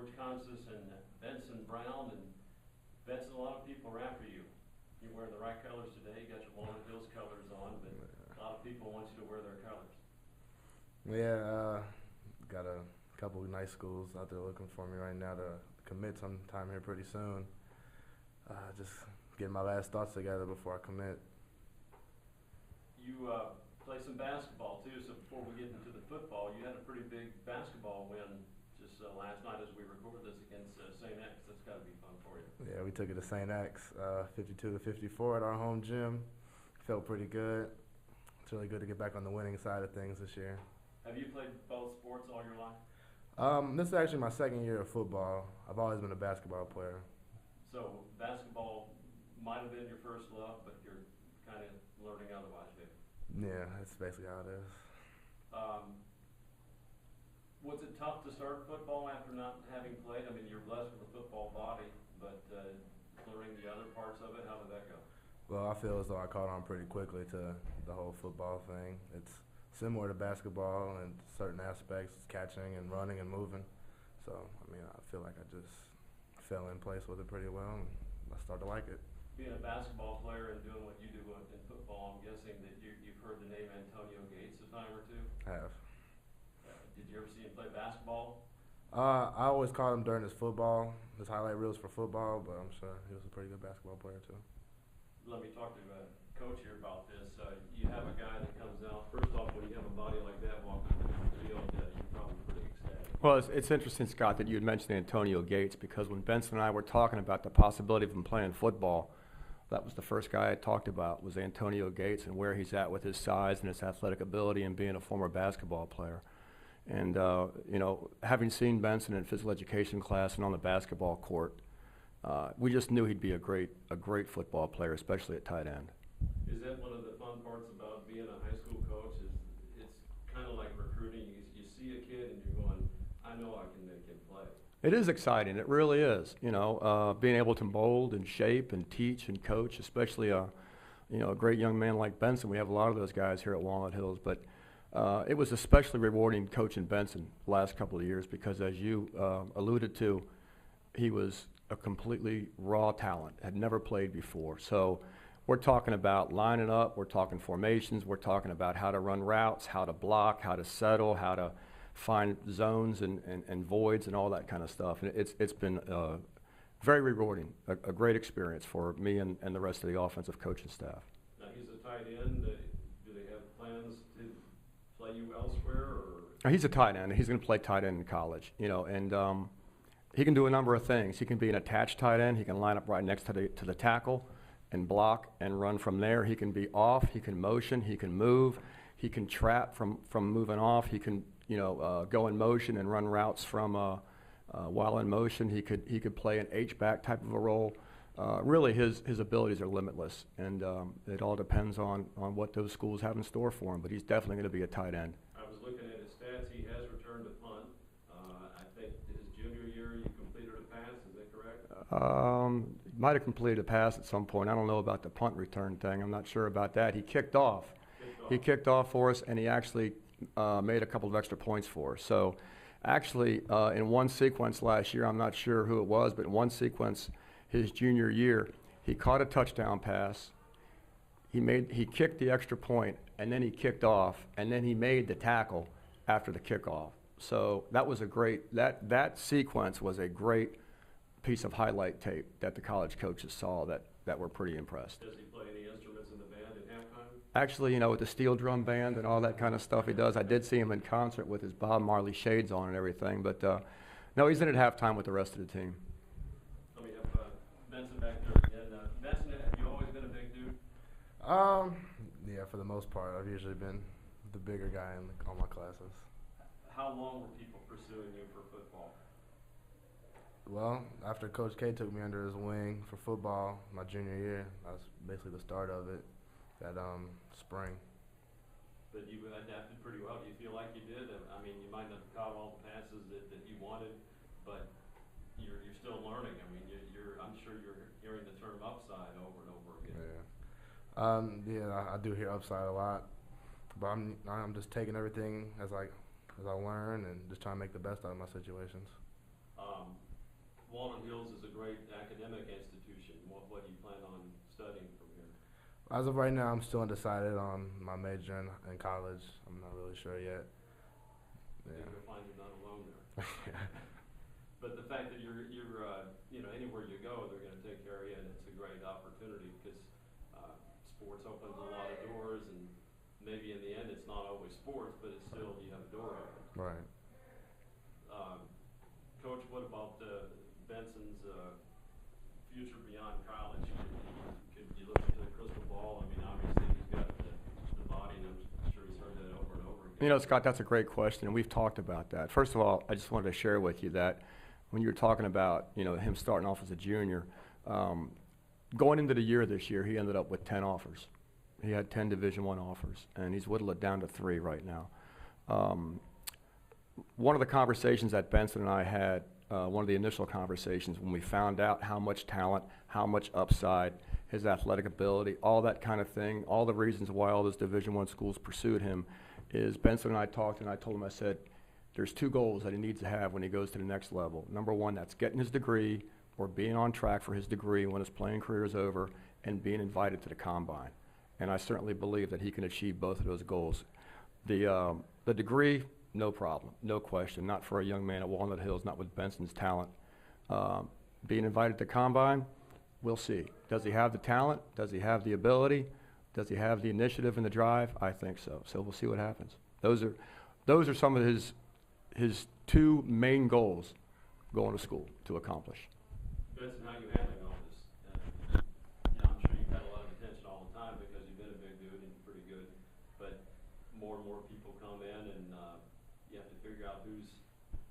George Consis and Benson Brown. And Benson, a lot of people are after you. You're wearing the right colors today. You got your Walnut Hills colors on, but a lot of people want you to wear their colors. Yeah, got a couple of nice schools out there looking for me right now to commit sometime here pretty soon. Just getting my last thoughts together before I commit. You play some basketball too, so before we get into the football, you had a pretty big basketball win just last night as we record this against St. X. That's got to be fun for you. Yeah, we took it to St. X, 52-54 at our home gym. Felt pretty good. It's really good to get back on the winning side of things this year. Have you played both sports all your life? This is actually my second year of football. I've always been a basketball player. So basketball might have been your first love, but you're kind of learning otherwise, maybe. Yeah, that's basically how it is. Was it tough to start football after not having played? I mean, you're blessed with a football body, but learning the other parts of it, how did that go? Well, I feel as though I caught on pretty quickly to the whole football thing. It's similar to basketball in certain aspects, catching and running and moving. So, I mean, I feel like I just fell in place with it pretty well, and I started to like it. Being a basketball player and doing what you do in football, I'm guessing that you've heard the name Antonio Gates a time or two? I have. Did you ever see him play basketball? I always caught him during his highlight reels for football, but I'm sure he was a pretty good basketball player too. Let me talk to Coach here about this. You have a guy that comes out, first off, when you have a body like that walking through the field, you're probably pretty ecstatic. Well, it's interesting, Scott, that you had mentioned Antonio Gates, because when Benson and I were talking about the possibility of him playing football, that was the first guy I talked about, was Antonio Gates and where he's at with his size and his athletic ability and being a former basketball player. And, having seen Benson in physical education class and on the basketball court, we just knew he'd be a great football player, especially at tight end. Is that one of the fun parts about being a high school coach? Is it's kind of like recruiting. You see a kid and you're going, I know I can make him play. It is exciting. It really is. Being able to mold and shape and teach and coach, especially a great young man like Benson. We have a lot of those guys here at Walnut Hills, but it was especially rewarding coaching Benson the last couple of years because, as you alluded to, he was a completely raw talent, had never played before. So we're talking about lining up, we're talking formations, we're talking about how to run routes, how to block, how to settle, how to find zones and voids and all that kind of stuff. And it's been very rewarding, a great experience for me and the rest of the offensive coaching staff. Now he's a tight end. Do they have plans to play you elsewhere? Or? He's a tight end. He's going to play tight end in college, and he can do a number of things. He can be an attached tight end. He can line up right next to the tackle and block and run from there. He can be off. He can motion. He can move. He can trap from moving off. He can go in motion and run routes from while in motion. He could play an H-back type of a role. Really, his abilities are limitless, and it all depends on what those schools have in store for him. But he's definitely going to be a tight end. I was looking at his stats. He has returned a punt. I think his junior year you completed a pass. Is that correct? Might have completed a pass at some point. I don't know about the punt return thing. I'm not sure about that. He kicked off. He kicked off for us, and he actually made a couple of extra points for us. So actually, in one sequence last year, I'm not sure who it was, but in one sequence his junior year, he caught a touchdown pass. He kicked the extra point, and then he kicked off, and then he made the tackle after the kickoff. So that was that sequence was a great piece of highlight tape that the college coaches saw that were pretty impressed. Does he play any instruments in the band at halftime? Actually, with the steel drum band and all that kind of stuff he does, I did see him in concert with his Bob Marley shades on and everything. But no, he's in at halftime with the rest of the team. Let me have Benson back there again. Benson, have you always been a big dude? Yeah, for the most part, I've usually been the bigger guy in all my classes. How long were people pursuing you for football? Well, after Coach K took me under his wing for football my junior year, that was basically the start of it, that spring. But you adapted pretty well. Do you feel like you did? I mean, you might not have caught all the passes that you wanted, but you're still learning. I mean, I'm sure you're hearing the term upside over and over again. Yeah, I do hear upside a lot, but I'm just taking everything as I learn and just trying to make the best out of my situations. Walnut Hills is a great academic institution. What do you plan on studying from here? As of right now, I'm still undecided on my major in college. I'm not really sure yet. I think you'll find you're not alone there. But the fact that you're anywhere you go, they're going to take care of you, and it's a great opportunity because sports opens a lot of doors, and maybe in the end it's not always sports, but it's still you have a door open. Right. Coach, what about Benson's future beyond college? Could you look into the crystal ball? I mean, obviously he's got the body, and I'm sure he's heard that over and over again. You know, Scott, that's a great question, and we've talked about that. First of all, I just wanted to share with you that when you were talking about, him starting off as a junior, going into the year this year, he ended up with 10 offers. He had 10 Division I offers, and he's whittled it down to 3 right now. One of the conversations that Benson and I had, one of the initial conversations when we found out how much talent, how much upside, his athletic ability, all that kind of thing, all the reasons why all those Division I schools pursued him, is Benson and I talked, and I told him, I said, there's 2 goals that he needs to have when he goes to the next level. Number 1, that's getting his degree or being on track for his degree when his playing career is over, and being invited to the combine. And I certainly believe that he can achieve both of those goals. The degree, no problem, no question, not for a young man at Walnut Hills, not with Benson's talent. Being invited to combine, we'll see. Does he have the talent? Does he have the ability? Does he have the initiative and the drive? I think so. So we'll see what happens. Those are some of his 2 main goals going to school to accomplish. Benson, how are you handling all this? I'm sure you've had a lot of attention all the time because you've been a big dude and pretty good, but more and more people come in, and you have to figure out who's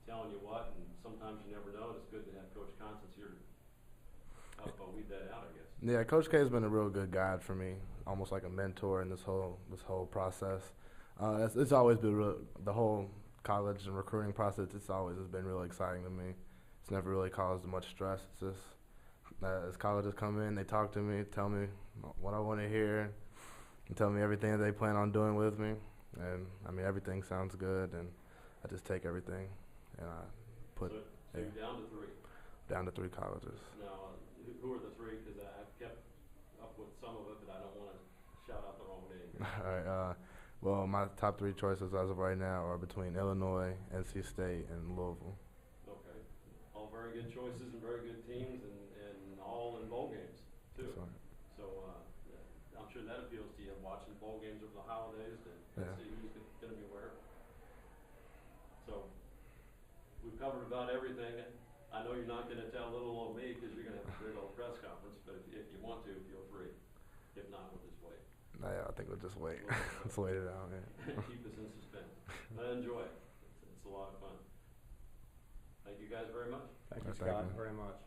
telling you what, and sometimes you never know, and it's good to have Coach Constance here to help weed that out, I guess. Yeah, Coach K has been a real good guide for me, almost like a mentor in this whole process. It's always been the whole college and recruiting process. It's always has been really exciting to me. It's never really caused much stress. It's just as colleges come in, they talk to me, tell me what I want to hear, and tell me everything that they plan on doing with me. And I mean, everything sounds good, and I just take everything and I put. So you're down to 3. Down to 3 colleges. Now, who are the 3? Because I've kept up with some of it, but I don't want to shout out the wrong name. All right. Well, my top 3 choices as of right now are between Illinois, NC State, and Louisville. Okay. All very good choices and very good teams, and all in bowl games, too. So I'm sure that appeals to you, watching bowl games over the holidays to see who's going to be where. So we've covered about everything. I know you're not going to tell little old me because you're going to have a big old press conference, but if you want to, feel free. If not, we'll just wait. Yeah, I think we'll just wait. Let's wait it out, man. Keep us in suspense. I enjoy it. It's a lot of fun. Thank you guys very much. Thank you, Thank Scott, you. very much.